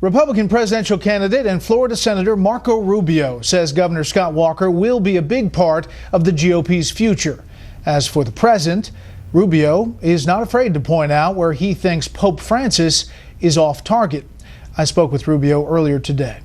Republican presidential candidate and Florida Senator Marco Rubio says Governor Scott Walker will be a big part of the GOP's future. As for the president, Rubio is not afraid to point out where he thinks Pope Francis is off target. I spoke with Rubio earlier today.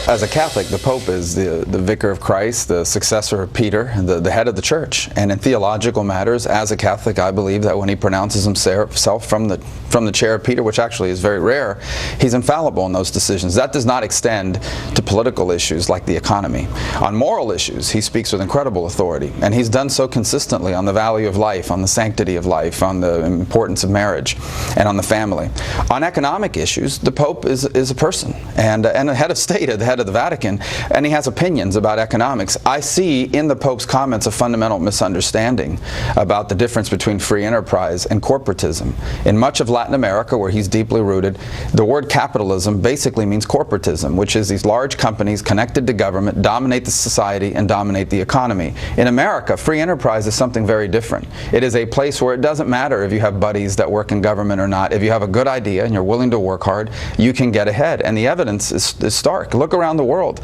As a Catholic, the Pope is the vicar of Christ, the successor of Peter, the head of the church. And in theological matters, as a Catholic, I believe that when he pronounces himself from the chair of Peter, which actually is very rare, he's infallible in those decisions. That does not extend to political issues like the economy. On moral issues, he speaks with incredible authority. And he's done so consistently on the value of life, on the sanctity of life, on the importance of marriage, and on the family. On economic issues, the Pope is a person and a head of state, the head of the Vatican, and he has opinions about economics. I see in the Pope's comments a fundamental misunderstanding about the difference between free enterprise and corporatism. In much of Latin America, where he's deeply rooted, the word capitalism basically means corporatism, which is these large companies connected to government dominate the society and dominate the economy. In America, free enterprise is something very different. It is a place where it doesn't matter if you have buddies that work in government or not. If you have a good idea and you're willing to work hard, you can get ahead. And the evidence is stark. Look around the world.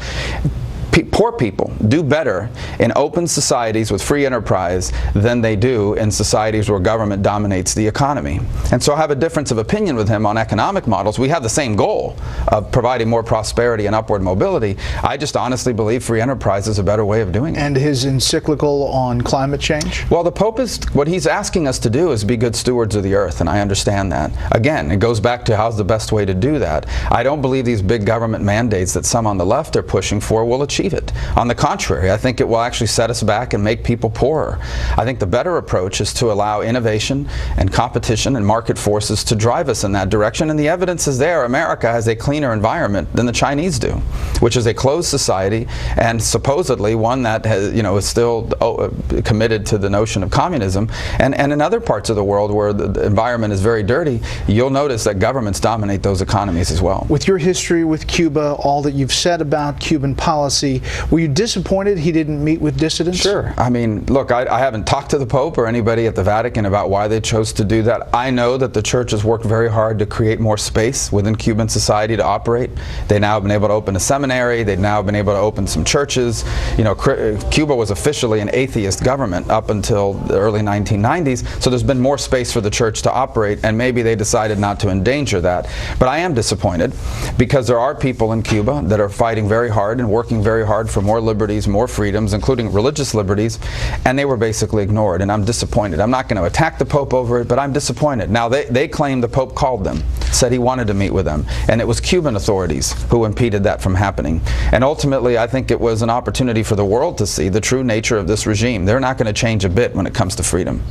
Poor people do better in open societies with free enterprise than they do in societies where government dominates the economy. And so I have a difference of opinion with him on economic models. We have the same goal of providing more prosperity and upward mobility. I just honestly believe free enterprise is a better way of doing it. And his encyclical on climate change? Well, the Pope what he's asking us to do is be good stewards of the earth, and I understand that. Again, it goes back to how's the best way to do that. I don't believe these big government mandates that some on the left are pushing for will achieve it. On the contrary, I think it will actually set us back and make people poorer. I think the better approach is to allow innovation and competition and market forces to drive us in that direction, and the evidence is there. America has a cleaner environment than the Chinese do, which is a closed society and supposedly one that has, is still committed to the notion of communism. And in other parts of the world where the environment is very dirty, you'll notice that governments dominate those economies as well. With your history with Cuba, all that you've said about Cuban policy, were you disappointed he didn't meet with dissidents? Sure. I mean, look, I haven't talked to the Pope or anybody at the Vatican about why they chose to do that. I know that the Church has worked very hard to create more space within Cuban society to operate. They now have been able to open a seminary. They've now been able to open some churches. Cuba was officially an atheist government up until the early 1990s, so there's been more space for the Church to operate, and maybe they decided not to endanger that. But I am disappointed because there are people in Cuba that are fighting very hard and working very hard for more liberties, more freedoms, including religious liberties, and they were basically ignored, and I'm disappointed. I'm not going to attack the Pope over it, but I'm disappointed. Now, they claim the Pope called them, said he wanted to meet with them, and it was Cuban authorities who impeded that from happening. And ultimately, I think it was an opportunity for the world to see the true nature of this regime. They're not going to change a bit when it comes to freedom.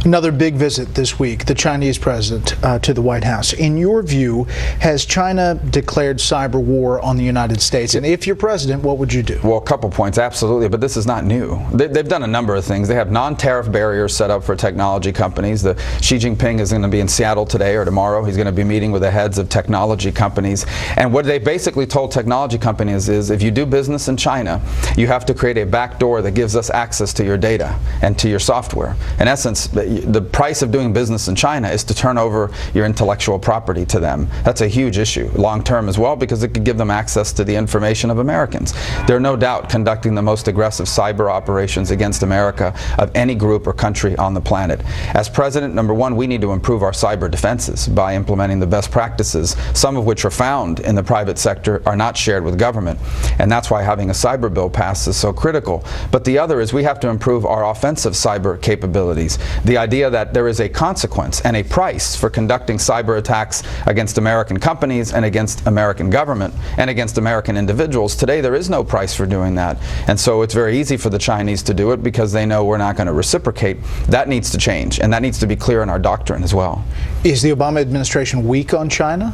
Another big visit this week, the Chinese president to the White House. In your view, has China declared cyber war on the United States? And if you're president, what would you do? Well, a couple points, absolutely, but this is not new. They've done a number of things. They have non-tariff barriers set up for technology companies. Xi Jinping is going to be in Seattle today or tomorrow. He's going to be meeting with the heads of technology companies. And what they basically told technology companies is if you do business in China, you have to create a back door that gives us access to your data and to your software. In essence, the price of doing business in China is to turn over your intellectual property to them. That's a huge issue, long term as well, because it could give them access to the information of Americans. They're no doubt conducting the most aggressive cyber operations against America of any group or country on the planet. As president, number one, we need to improve our cyber defenses by implementing the best practices, some of which are found in the private sector, are not shared with government. And that's why having a cyber bill passed is so critical. But the other is we have to improve our offensive cyber capabilities. The idea that there is a consequence and a price for conducting cyber attacks against American companies and against American government and against American individuals. Today, there is no price for doing that. And so it's very easy for the Chinese to do it because they know we're not going to reciprocate. That needs to change, and that needs to be clear in our doctrine as well. Is the Obama administration weak on China?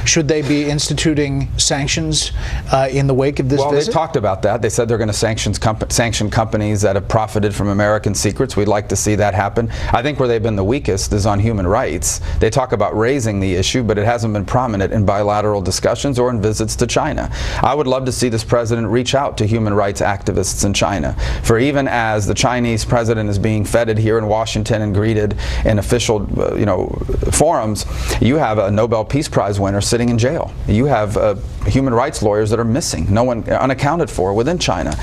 Should they be instituting sanctions in the wake of this visit? Well, they talked about that. They said they're going to sanction companies that have profited from American secrets. We'd like to see that happen. I think where they've been the weakest is on human rights. They talk about raising the issue, but it hasn't been prominent in bilateral discussions or in visits to China. I would love to see the this president reach out to human rights activists in China. For even as the Chinese president is being feted here in Washington and greeted in official forums, you have a Nobel Peace Prize winner sitting in jail. You have human rights lawyers that are missing, unaccounted for within China.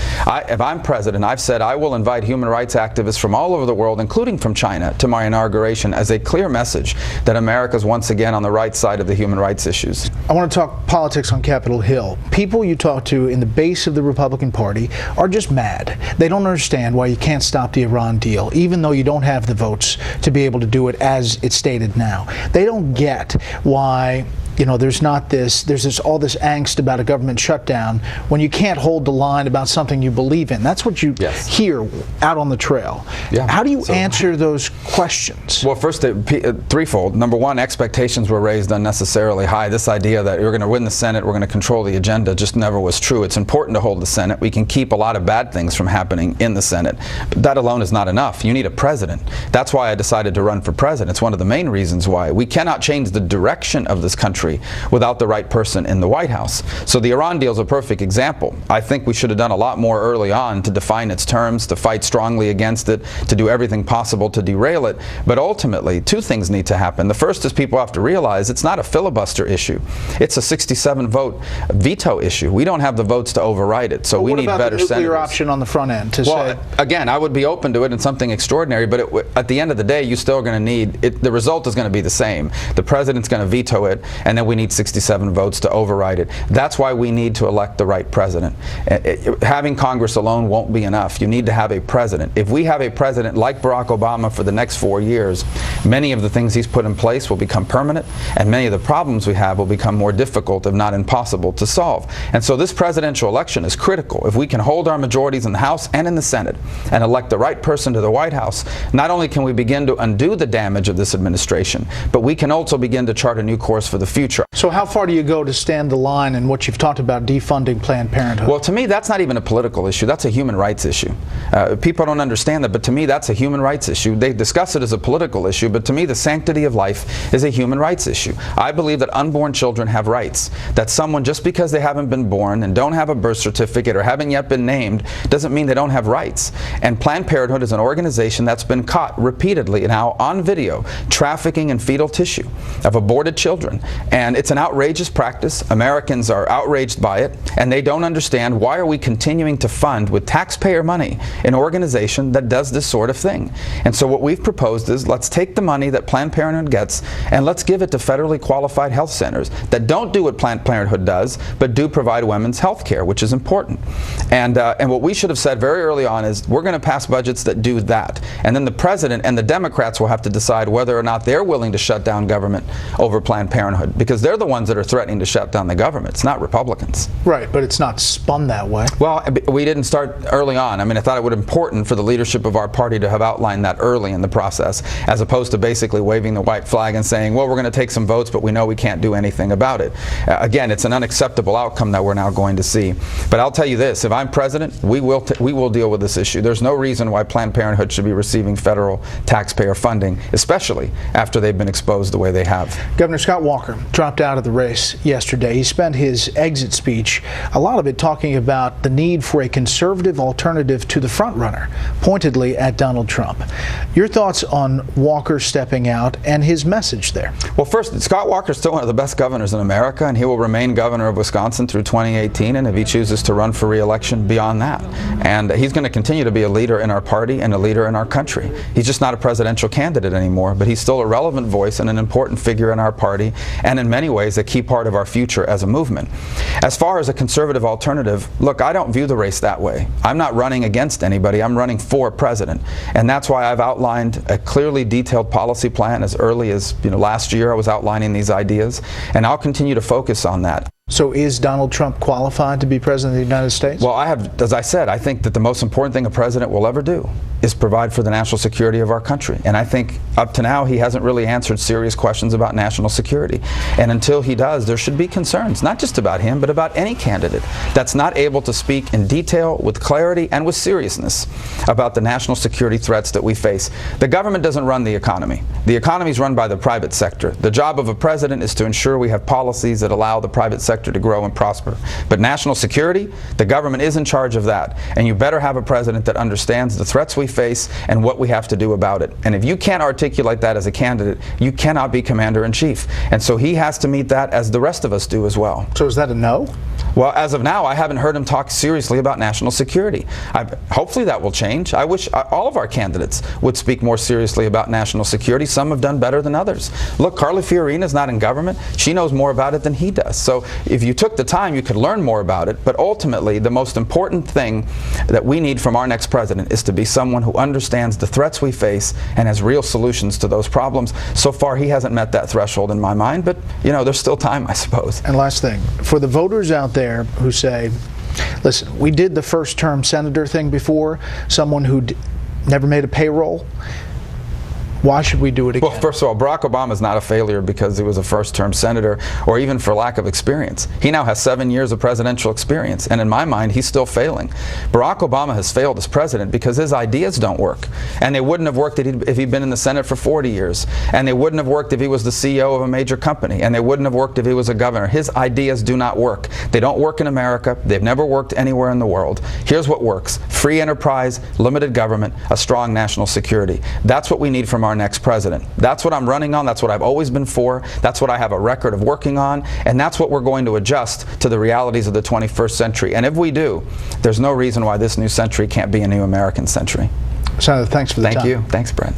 If I'm president, I've said I will invite human rights activists from all over the world, including from China, to my inauguration as a clear message that America's once again on the right side of the human rights issues. I want to talk politics on Capitol Hill. People you talk to in the base of the Republican Party are just mad. They don't understand why you can't stop the Iran deal, even though you don't have the votes to be able to do it as it's stated now. They don't get why there's all this angst about a government shutdown when you can't hold the line about something you believe in. That's what you hear out on the trail. Yeah. How do you answer those questions? Well, first, threefold. Number one, expectations were raised unnecessarily high. This idea that we're going to win the Senate, we're going to control the agenda, just never was true. It's important to hold the Senate. We can keep a lot of bad things from happening in the Senate, but that alone is not enough. You need a president. That's why I decided to run for president. It's one of the main reasons why. We cannot change the direction of this country without the right person in the White House. So the Iran deal is a perfect example. I think we should have done a lot more early on to define its terms, to fight strongly against it, to do everything possible to derail it. But ultimately, two things need to happen. The first is people have to realize it's not a filibuster issue. It's a 67-vote veto issue. We don't have the votes to override it, so we need better senators. What about the nuclear option on the front end to say? Again, I would be open to it in something extraordinary, but at the end of the day, you're still going to need it. The result is going to be the same. The president's going to veto it, and then we need 67 votes to override it. That's why we need to elect the right president. Having Congress alone won't be enough. You need to have a president. If we have a president like Barack Obama for the next 4 years, many of the things he's put in place will become permanent, and many of the problems we have will become more difficult, if not impossible, to solve. And so this presidential election is critical. If we can hold our majorities in the House and in the Senate and elect the right person to the White House, not only can we begin to undo the damage of this administration, but we can also begin to chart a new course for the future. So how far do you go to stand the line in what you've talked about defunding Planned Parenthood? Well, to me, that's not even a political issue. That's a human rights issue. People don't understand that, but to me, that's a human rights issue. They discuss it as a political issue, but to me, the sanctity of life is a human rights issue. I believe that unborn children have rights. That someone, just because they haven't been born and don't have a birth certificate or haven't yet been named, doesn't mean they don't have rights. And Planned Parenthood is an organization that's been caught repeatedly now on video trafficking in fetal tissue of aborted children. And it's an outrageous practice. Americans are outraged by it, and they don't understand why are we continuing to fund with taxpayer money an organization that does this sort of thing. And so what we've proposed is let's take the money that Planned Parenthood gets and let's give it to federally qualified health centers that don't do what Planned Parenthood does, but do provide women's health care, which is important. And what we should have said very early on is we're going to pass budgets that do that. And then the president and the Democrats will have to decide whether or not they're willing to shut down government over Planned Parenthood, because they're the ones that are threatening to shut down the government. It's not Republicans. Right, but it's not spun that way. Well, we didn't start early on. I mean, I thought it would be important for the leadership of our party to have outlined that early in the process, as opposed to basically waving the white flag and saying, well, we're going to take some votes, but we know we can't do anything about it. Again, it's an unacceptable outcome that we're now going to see. But I'll tell you this, if I'm president, we will deal with this issue. There's no reason why Planned Parenthood should be receiving federal taxpayer funding, especially after they've been exposed the way they have. Governor Scott Walker dropped out of the race yesterday. He spent his exit speech, a lot of it talking about the need for a conservative alternative to the frontrunner, pointedly at Donald Trump. Your thoughts on Walker stepping out and his message there? Well, first, Scott Walker is still one of the best governors in America, and he will remain governor of Wisconsin through 2018, and if he chooses to run for re-election, beyond that. And he's going to continue to be a leader in our party and a leader in our country. He's just not a presidential candidate anymore, but he's still a relevant voice and an important figure in our party, and in many ways a key part of our future as a movement. As far as a conservative alternative, look, I don't view the race that way. I'm not running against anybody. I'm running for president. And that's why I've outlined a clearly detailed policy plan as early as last year. I was outlining these ideas, and I'll continue to focus on that. So is Donald Trump qualified to be president of the United States? Well, as I said, I think that the most important thing a president will ever do is provide for the national security of our country. And I think up to now he hasn't really answered serious questions about national security. And until he does, there should be concerns, not just about him, but about any candidate that's not able to speak in detail, with clarity, and with seriousness about the national security threats that we face. The government doesn't run the economy. The economy is run by the private sector. The job of a president is to ensure we have policies that allow the private sector sector to grow and prosper. But national security, the government is in charge of that. And you better have a president that understands the threats we face and what we have to do about it. And if you can't articulate that as a candidate, you cannot be commander-in-chief. And so he has to meet that as the rest of us do as well. So is that a no? Well, as of now, I haven't heard him talk seriously about national security. Hopefully that will change. I wish all of our candidates would speak more seriously about national security. Some have done better than others. Look, Carly Fiorina's not in government. She knows more about it than he does. So if you took the time, you could learn more about it. But ultimately, the most important thing that we need from our next president is to be someone who understands the threats we face and has real solutions to those problems. So far, he hasn't met that threshold in my mind, but you know, there's still time, I suppose. And last thing, for the voters out there who say, listen, we did the first-term senator thing before, someone who never made a payroll. Why should we do it again? Well, first of all, Barack Obama is not a failure because he was a first-term senator or even for lack of experience. He now has 7 years of presidential experience, and in my mind, he's still failing. Barack Obama has failed as president because his ideas don't work, and they wouldn't have worked if he'd been in the Senate for 40 years, and they wouldn't have worked if he was the CEO of a major company, and they wouldn't have worked if he was a governor. His ideas do not work. They don't work in America. They've never worked anywhere in the world. Here's what works: free enterprise, limited government, a strong national security. That's what we need from our next president. That's what I'm running on. That's what I've always been for. That's what I have a record of working on. And that's what we're going to adjust to the realities of the 21st century. And if we do, there's no reason why this new century can't be a new American century. Senator, thanks for the time. Thank you. Thanks, Brent.